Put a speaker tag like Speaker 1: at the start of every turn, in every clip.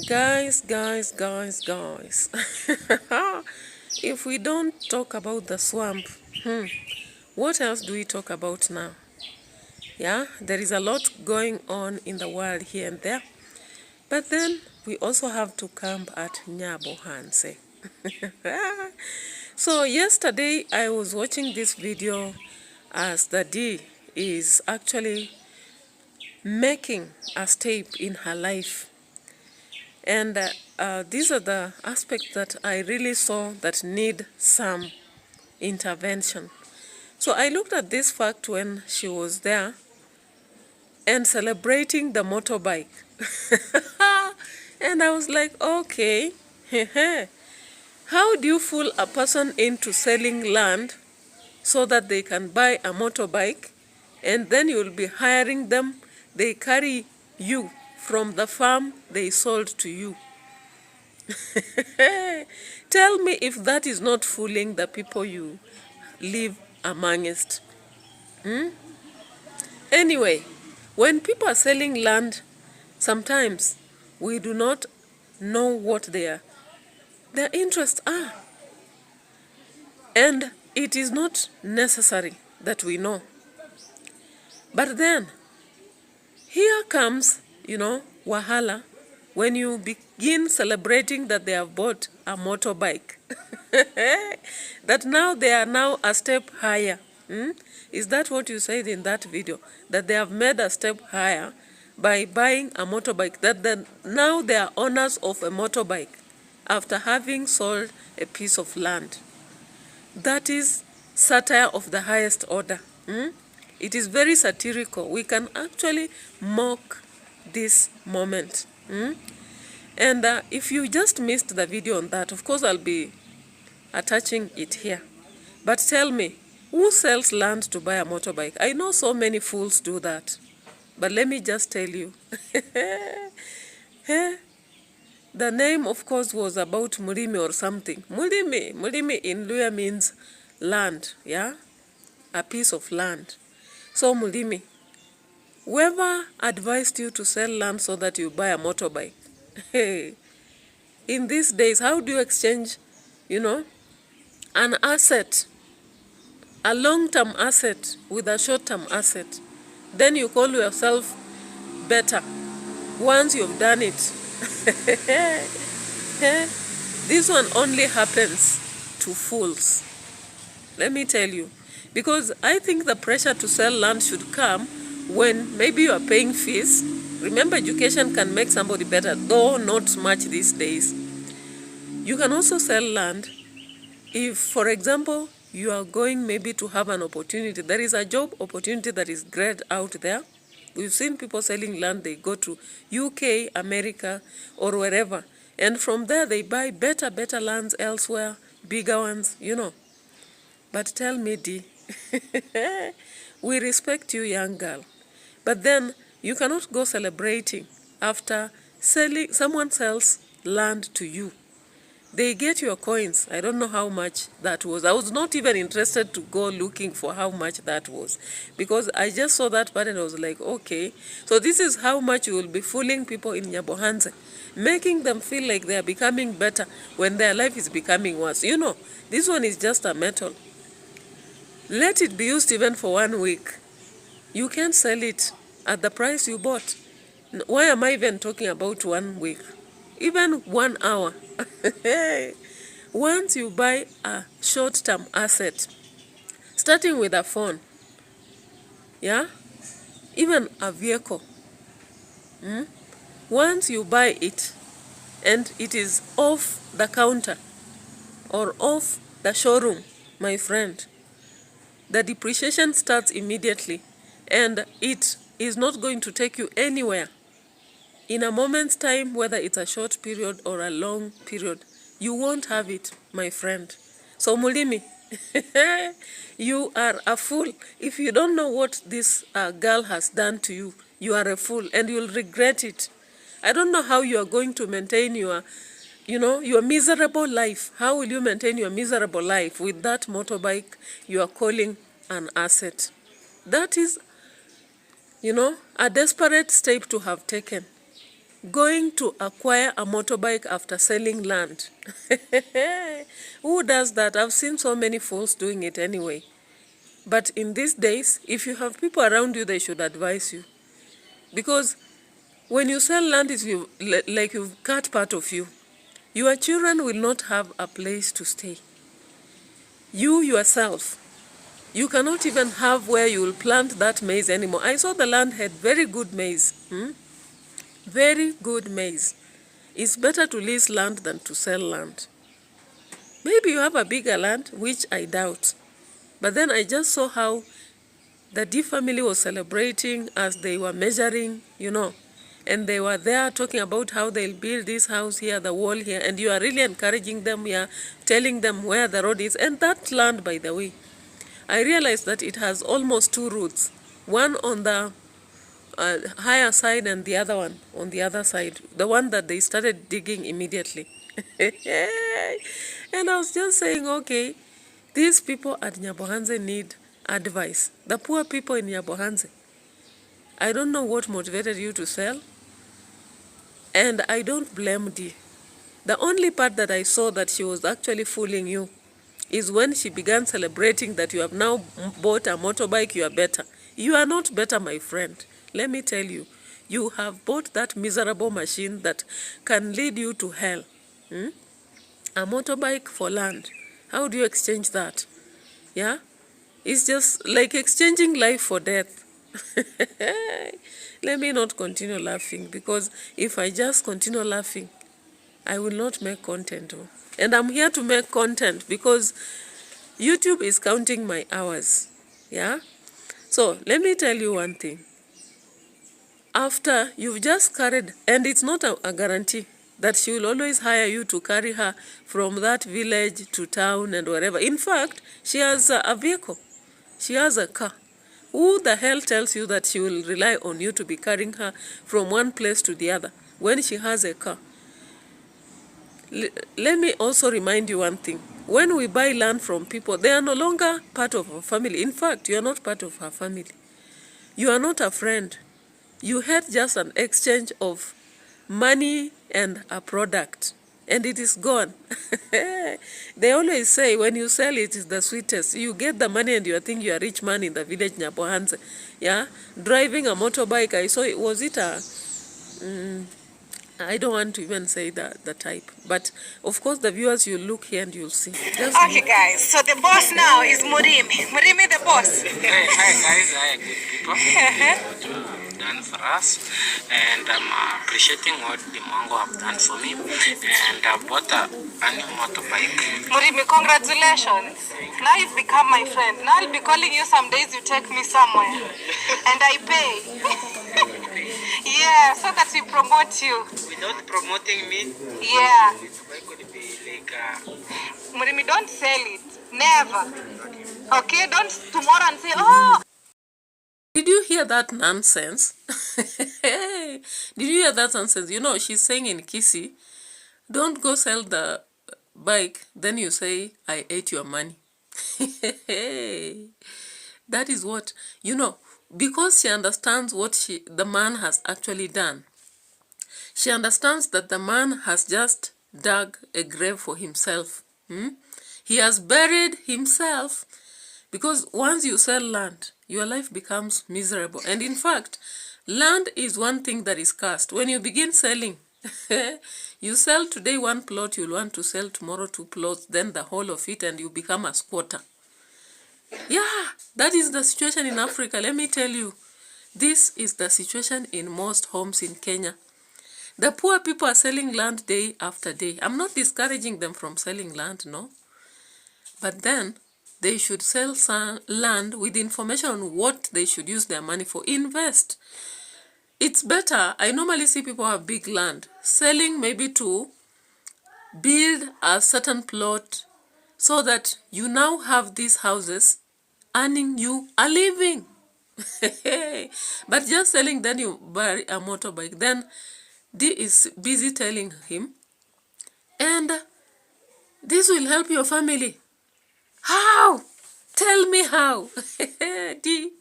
Speaker 1: Guys. If we don't talk about the swamp, what else do we talk about now? Yeah, there is a lot going on in the world here and there. But then we also have to camp at Nyabohanse. So yesterday I was watching this video as the D is actually making a step in her life. And these are the aspects that I really saw that need some intervention. So I looked at this fact when she was there and celebrating the motorbike. And I was like, okay, how do you fool a person into selling land so that they can buy a motorbike, and then you'll be hiring them, they carry you from the farm they sold to you? Tell me if that is not fooling the people you live amongst. Anyway, when people are selling land, sometimes we do not know what their interests are. And it is not necessary that we know. But then, here comes, wahala, when you begin celebrating that they have bought a motorbike. That now they are now a step higher. Is that what you said in that video? That they have made a step higher by buying a motorbike. That now they are owners of a motorbike after having sold a piece of land. That is satire of the highest order. It is very satirical. We can actually mock this moment. And if you just missed the video on that, of course I'll be attaching it here. But tell me, who sells land to buy a motorbike? I know so many fools do that. But let me just tell you. The name, of course, was about Mulimi or something. Mulimi in Luya means land, yeah? A piece of land. So Mulimi, whoever advised you to sell land so that you buy a motorbike? In these days, how do you exchange, an asset, a long-term asset with a short-term asset? Then you call yourself better once you've done it. This one only happens to fools. Let me tell you. Because I think the pressure to sell land should come when maybe you are paying fees. Remember, education can make somebody better, though not much these days. You can also sell land if, for example, you are going maybe to have an opportunity. There is a job opportunity that is great out there. We've seen people selling land. They go to UK, America, or wherever. And from there, they buy better lands elsewhere, bigger ones, But tell me, D, we respect you, young girl. But then you cannot go celebrating after someone sells land to you. They get your coins. I don't know how much that was. I was not even interested to go looking for how much that was, because I just saw that part and I was like, okay, so this is how much you will be fooling people in Nyabohanse, making them feel like they are becoming better when their life is becoming worse. This one is just a metal. Let it be used even for 1 week. You can't sell it at the price you bought. Why am I even talking about 1 week? Even 1 hour. Once you buy a short-term asset, starting with a phone, yeah, even a vehicle, once you buy it and it is off the counter or off the showroom, my friend, the depreciation starts immediately, and it is not going to take you anywhere. In a moment's time, whether it's a short period or a long period, you won't have it, my friend. So Mulimi, you are a fool. If you don't know what this girl has done to you, you are a fool and you'll regret it. I don't know how you are going to maintain your miserable life. How will you maintain your miserable life with that motorbike you are calling an asset? That is, a desperate step to have taken. going to acquire a motorbike after selling land. Who does that? I've seen so many fools doing it anyway. But in these days, if you have people around you, they should advise you. Because when you sell land, it's like you've cut part of you. Your children will not have a place to stay. You yourself, you cannot even have where you will plant that maize anymore. I saw the land had very good maize. Very good maize. It's better to lease land than to sell land. Maybe you have a bigger land, which I doubt. But then I just saw how the D family was celebrating as they were measuring, and they were there talking about how they'll build this house here, the wall here, and you are really encouraging them here, telling them where the road is. And that land, by the way, I realized that it has almost 2 routes, one on the higher side and the other one on the other side, the one that they started digging immediately. And I was just saying, okay, these people at Nyabohanse need advice. The poor people in Nyabohanse, I don't know what motivated you to sell, and I don't blame Dee. The only part that I saw that she was actually fooling you is when she began celebrating that you have now bought a motorbike, you are better. You are not better, my friend. Let me tell you, you have bought that miserable machine that can lead you to hell. A motorbike for land. How do you exchange that? Yeah? It's just like exchanging life for death. Let me not continue laughing, because if I just continue laughing, I will not make content. And I'm here to make content because YouTube is counting my hours. Yeah? So let me tell you one thing. After you've just carried, and it's not a guarantee that she will always hire you to carry her from that village to town and wherever. In fact, she has a vehicle. She has a car. Who the hell tells you that she will rely on you to be carrying her from one place to the other when she has a car? Let me also remind you one thing. When we buy land from people, they are no longer part of our family. In fact, you are not part of her family. You are not a friend. You had just an exchange of money and a product, and it is gone. They always say when you sell it is the sweetest. You get the money and you think you are a rich man in the village Nyabohanse. Yeah, driving a motorbike. I saw it. Was it a? I don't want to even say the type, but of course the viewers, you look here and you'll see.
Speaker 2: Okay, guys, so the boss now is Murimi. Murimi, the boss.
Speaker 3: Hey, hi guys, hi good people. What you done for us, and I'm appreciating what the Mwango have done for me, and I bought a new motorbike.
Speaker 2: Murimi, congratulations. Now you've become my friend. Now I'll be calling you some days you take me somewhere, and I pay. Yeah, so that we promote you.
Speaker 3: Without promoting me?
Speaker 2: Yeah.
Speaker 3: Why could it be like
Speaker 2: Murimi, don't sell it. Never. Okay, don't tomorrow and say, oh.
Speaker 1: Did you hear that nonsense? Did you hear that nonsense? She's saying in Kisi, don't go sell the bike, then you say, I ate your money. That is what, because she understands what the man has actually done. She understands that the man has just dug a grave for himself. He has buried himself, because once you sell land, your life becomes miserable. And in fact, land is one thing that is cursed. When you begin selling, you sell today 1 plot, you'll want to sell tomorrow 2 plots, then the whole of it, and you become a squatter. Yeah, that is the situation in Africa. Let me tell you, this is the situation in most homes in Kenya. The poor people are selling land day after day. I'm not discouraging them from selling land, no. But then, they should sell some land with information on what they should use their money for. Invest. It's better. I normally see people have big land. Selling maybe to build a certain plot so that you now have these houses earning you a living. But just selling, then you buy a motorbike. Then D is busy telling him, and this will help your family. How? Tell me how. D,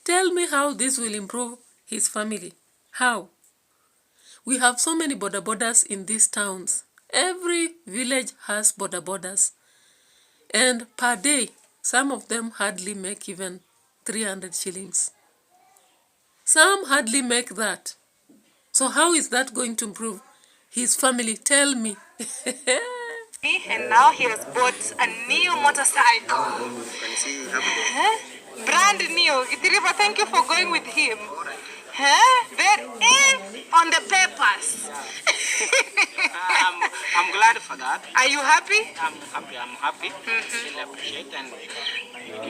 Speaker 1: tell me how this will improve his family. How? We have so many border borders in these towns. Every village has border borders. And per day, some of them hardly make even 300 shillings. Some hardly make that. So how is that going to improve his family? Tell me.
Speaker 2: And now he has bought a new motorcycle. Brand new. Itiriba, thank you for going with him. They're in on the papers.
Speaker 3: I'm glad for that.
Speaker 2: Are you happy?
Speaker 3: I'm happy. Really appreciate and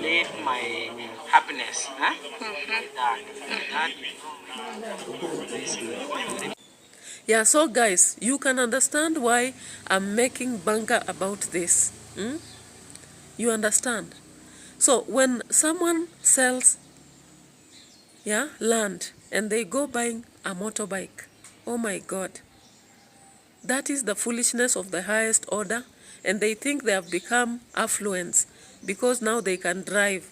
Speaker 3: lead my happiness.
Speaker 1: Yeah, so guys, you can understand why I'm making banga about this. You understand? So when someone sells land and they go buying a motorbike, oh my God, that is the foolishness of the highest order, and they think they have become affluent because now they can drive.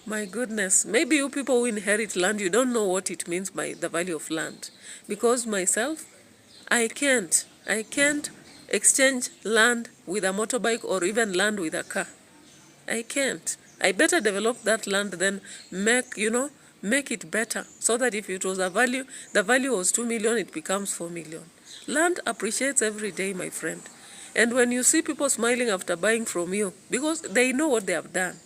Speaker 1: My goodness, maybe you people who inherit land, you don't know what it means by the value of land. Because myself, I can't exchange land with a motorbike or even land with a car. I can't. I better develop that land than make it better, so that if it was the value was 2 million, it becomes 4 million. Land appreciates every day, my friend. And when you see people smiling after buying from you, because they know what they have done,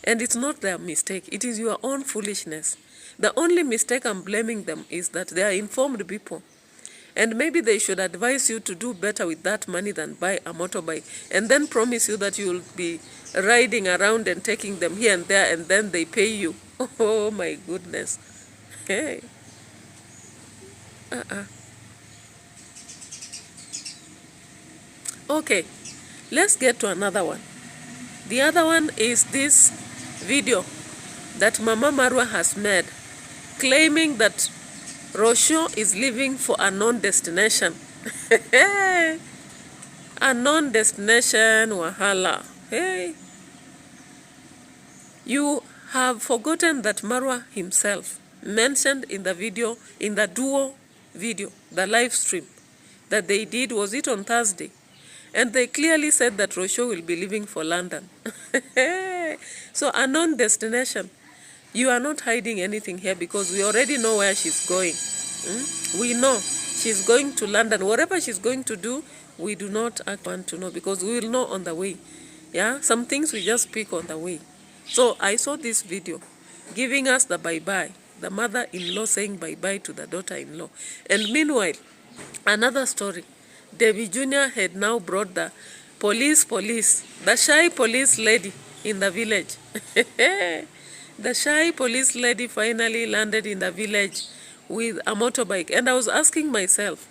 Speaker 1: and it's not their mistake, it is your own foolishness. The only mistake I'm blaming them is that they are informed people. And maybe they should advise you to do better with that money than buy a motorbike, and then promise you that you will be riding around and taking them here and there, and then they pay you. Oh my goodness. Hey. Okay, let's get to another one. The other one is this video that Mama Marwa has made, claiming that Rocio is leaving for a known destination. A known destination, wahala. Hey. You have forgotten that Marwa himself mentioned in the video, in the duo video, the live stream that they did, was it on Thursday? And they clearly said that Rocio will be leaving for London. So a known destination. You are not hiding anything here, because we already know where she's going. We know she's going to London. Whatever she's going to do, we do not want to know, because we will know on the way. Yeah, some things we just speak on the way. So I saw this video giving us the bye-bye, the mother-in-law saying bye-bye to the daughter-in-law. And meanwhile, another story. David Jr. had now brought the police, the shy police lady in the village. The shy police lady finally landed in the village with a motorbike. And I was asking myself,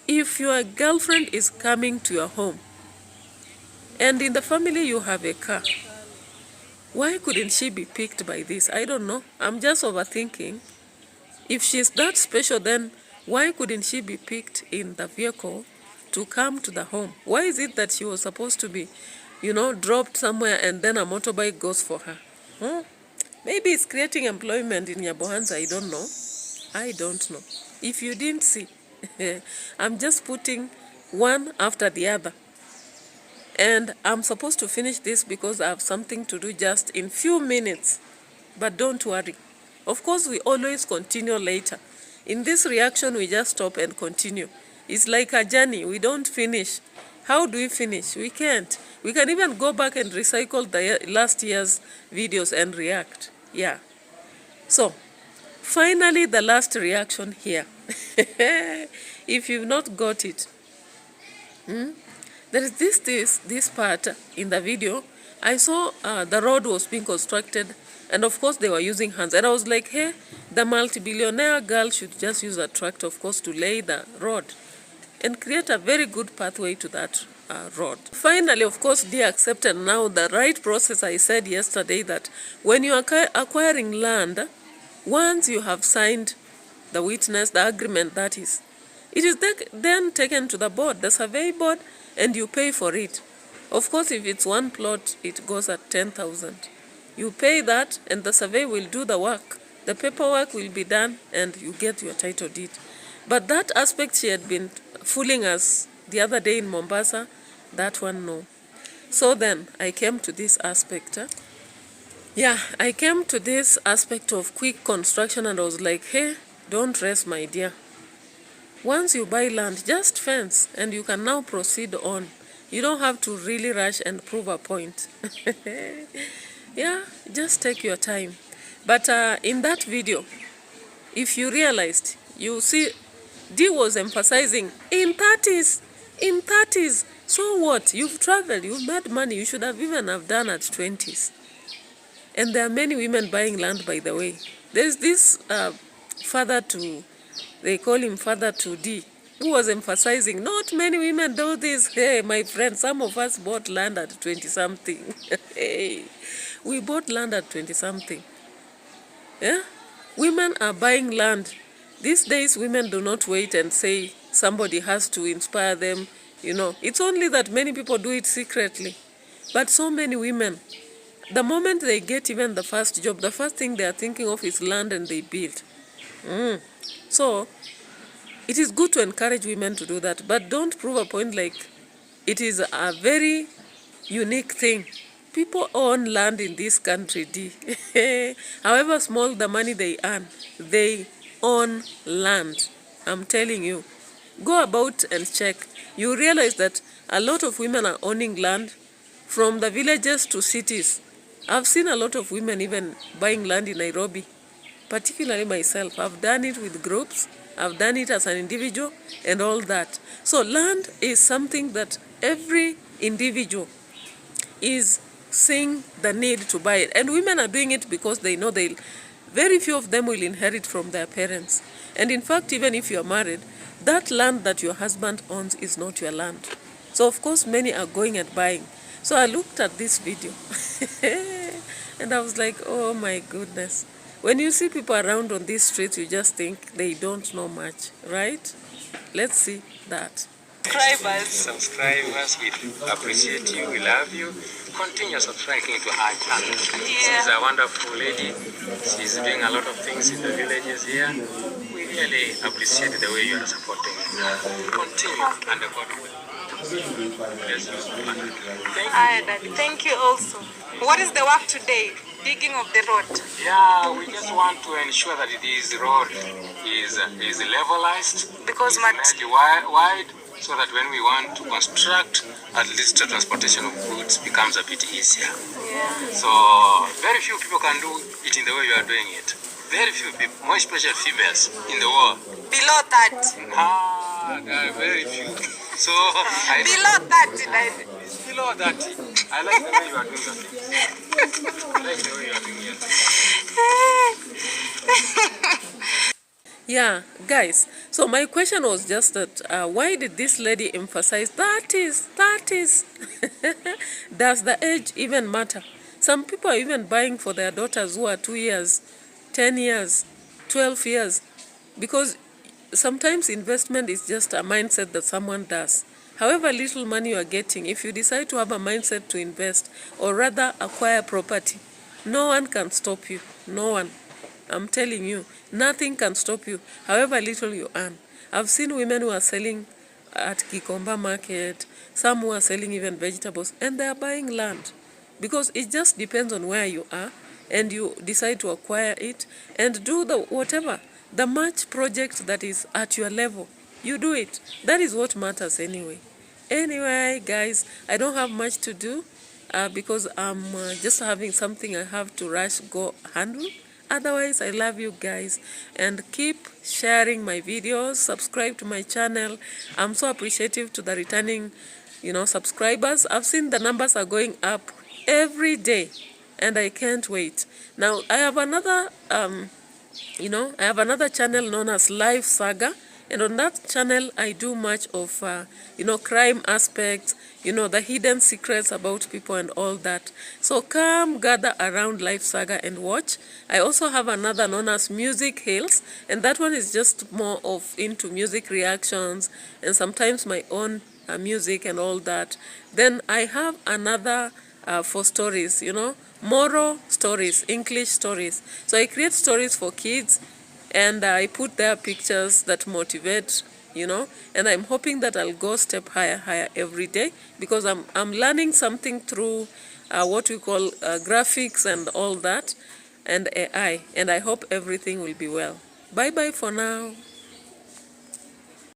Speaker 1: if your girlfriend is coming to your home and in the family you have a car, why couldn't she be picked by this? I don't know. I'm just overthinking. If she's that special, then why couldn't she be picked in the vehicle to come to the home? Why is it that she was supposed to be, dropped somewhere and then a motorbike goes for her? Maybe it's creating employment in Nyabohanza. I don't know. If you didn't see, I'm just putting one after the other. And I'm supposed to finish this because I have something to do just in few minutes. But don't worry. Of course, we always continue later. In this reaction, we just stop and continue. It's like a journey. We don't finish. How do we finish? We can't. We can even go back and recycle the last year's videos and react. Yeah. So, finally, the last reaction here. If you've not got it, there is this part in the video. I saw the road was being constructed, and of course they were using hands. And I was like, hey, the multi-billionaire girl should just use a tractor, of course, to lay the road and create a very good pathway to that road. Finally, of course, they accepted now the right process. I said yesterday that when you are acquiring land, once you have signed the witness, the agreement, that is, it is then taken to the board, the survey board, and you pay for it. Of course, if it's one plot, it goes at 10,000. You pay that, and the survey will do the work. The paperwork will be done and you get your title deed. But that aspect she had been fooling us the other day in Mombasa, that one, no. So then I came to this aspect. I came to this aspect of quick construction and I was like, hey, don't rest, my dear. Once you buy land, just fence and you can now proceed on. You don't have to really rush and prove a point. Just take your time. But in that video, if you realized, you see, Dee was emphasizing in 30s. So what? You've traveled, you've made money. You should have even have done at 20s. And there are many women buying land, by the way. There's this father to, they call him father to Dee, who was emphasizing, not many women do this. Hey, my friend, some of us bought land at 20-something. Hey, we bought land at 20-something. Yeah? Women are buying land. These days, women do not wait and say somebody has to inspire them. It's only that many people do it secretly. But so many women, the moment they get even the first job, the first thing they are thinking of is land and they build. So, it is good to encourage women to do that, but don't prove a point like it is a very unique thing. People own land in this country, however small the money they earn, they own land. I'm telling you. Go about and check. You realize that a lot of women are owning land from the villages to cities. I've seen a lot of women even buying land in Nairobi, particularly myself. I've done it with groups. I've done it as an individual and all that. So land is something that every individual is seeing the need to buy it. And women are doing it because they know very few of them will inherit from their parents. And in fact, even if you are married, that land that your husband owns is not your land. So of course, many are going and buying. So I looked at this video and I was like, oh my goodness. When you see people around on these streets, you just think they don't know much, right? Let's see that.
Speaker 3: Subscribers, we appreciate you, we love you. Continue subscribing to our channel.
Speaker 2: Yeah.
Speaker 3: She's a wonderful lady. She's doing a lot of things in the villages here. We really appreciate the way you are supporting her. Continue, and God will bless you.
Speaker 2: Hi, Daddy. Thank you also. What is the work today? Digging of the road.
Speaker 3: Yeah, we just want to ensure that this road is levelized.
Speaker 2: Because
Speaker 3: it's made wide, so that when we want to construct, at least the transportation of goods becomes a bit easier.
Speaker 2: Yeah.
Speaker 3: So very few people can do it in the way you are doing it. Very few people, more especially females in the world.
Speaker 2: Below 30.
Speaker 3: Very few. So
Speaker 2: below 30, Daddy.
Speaker 3: Below 30. I like the way you are doing your things. I like the way you are doing your things.
Speaker 1: Yeah, guys, so my question was just that, why did this lady emphasize 30s? Does the age even matter? Some people are even buying for their daughters who are 2 years, 10 years, 12 years, because sometimes investment is just a mindset that someone does. However little money you are getting, if you decide to have a mindset to invest or rather acquire property, no one can stop you. No one. I'm telling you, nothing can stop you, however little you earn. I've seen women who are selling at Gikomba market, some who are selling even vegetables, and they are buying land. Because it just depends on where you are, and you decide to acquire it, and do the much project that is at your level. You do it. That is what matters anyway. Anyway, guys, I don't have much to do because I'm just having something I have to rush, go handle. Otherwise, I love you guys, and keep sharing my videos, subscribe to my channel. I'm so appreciative to the returning, subscribers. I've seen the numbers are going up every day, and I can't wait. Now, I have another, channel known as Life Saga, and on that channel, I do much of, crime aspects, the hidden secrets about people and all that. So come gather around Life Saga and watch. I also have another known as Music Hills, and that one is just more of into music reactions and sometimes my own music and all that. Then I have another for stories, you know, moral stories, English stories. So I create stories for kids, and I put their pictures that motivate, you know, and I'm hoping that I'll go step higher every day, because I'm learning something through what we call graphics and all that, and AI, and I hope everything will be well. Bye bye for now.